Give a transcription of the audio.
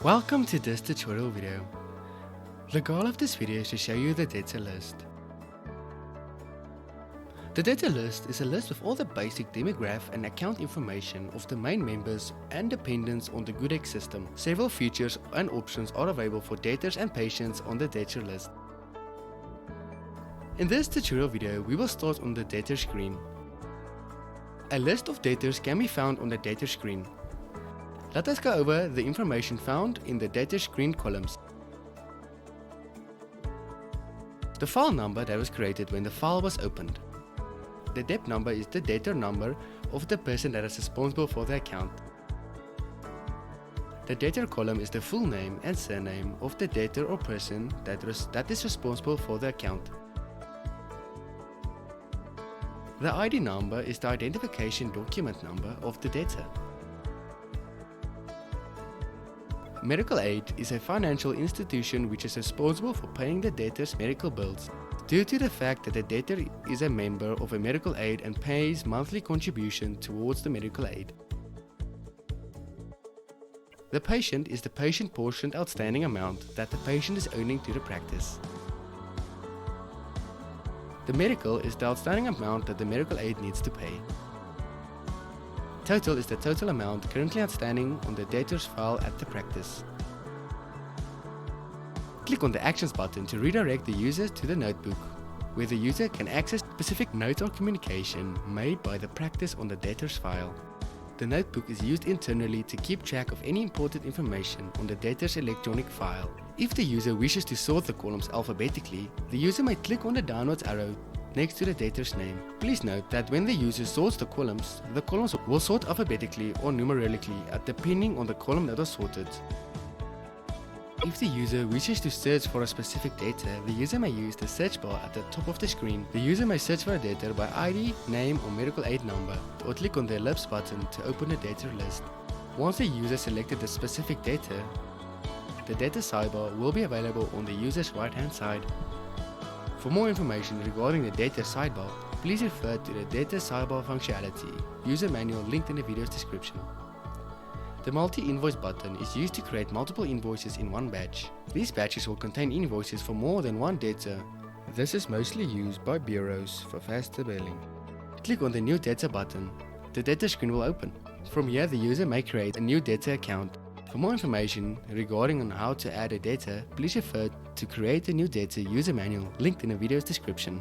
Welcome to this tutorial video. The goal of this video is to show you the debtor list. The debtor list is a list with all the basic demographic and account information of the main members and dependents on the GoodX system. Several features and options are available for debtors and patients on the debtor list. In this tutorial video, we will start on the debtor screen. A list of debtors can be found on the debtor screen. Let us go over the information found in the debtor screen columns. The file number that was created when the file was opened. The deb number is the debtor number of the person that is responsible for the account. The debtor column is the full name and surname of the debtor or person that is responsible for the account. The ID number is the identification document number of the debtor. Medical aid is a financial institution which is responsible for paying the debtor's medical bills. Due to the fact that the debtor is a member of a medical aid and pays monthly contribution towards the medical aid. The patient is the patient portion outstanding amount that the patient is owing to the practice. The medical is the outstanding amount that the medical aid needs to pay. Total is the total amount currently outstanding on the debtor's file at the practice. Click on the Actions button to redirect the user to the notebook, where the user can access specific notes or communication made by the practice on the debtor's file. The notebook is used internally to keep track of any important information on the debtor's electronic file. If the user wishes to sort the columns alphabetically, the user may click on the downwards arrow next to the debtor's name. Please note that when the user sorts the columns will sort alphabetically or numerically depending on the column that was sorted. If the user wishes to search for a specific debtor, the user may use the search bar at the top of the screen. The user may search for a debtor by ID, name or medical aid number, or click on the ellipse button to open the debtor list. Once the user selected the specific debtor, the debtor sidebar will be available on the user's right hand side. For more information regarding the debtor sidebar, please refer to the debtor sidebar functionality user manual linked in the video's description. The multi-invoice button is used to create multiple invoices in one batch. These batches will contain invoices for more than one debtor. This is mostly used by bureaus for faster billing. Click on the New Debtor button. The debtor screen will open. From here, the user may create a new debtor account. For more information regarding how to add a debtor, please refer to Create a New Debtor user manual linked in the video's description.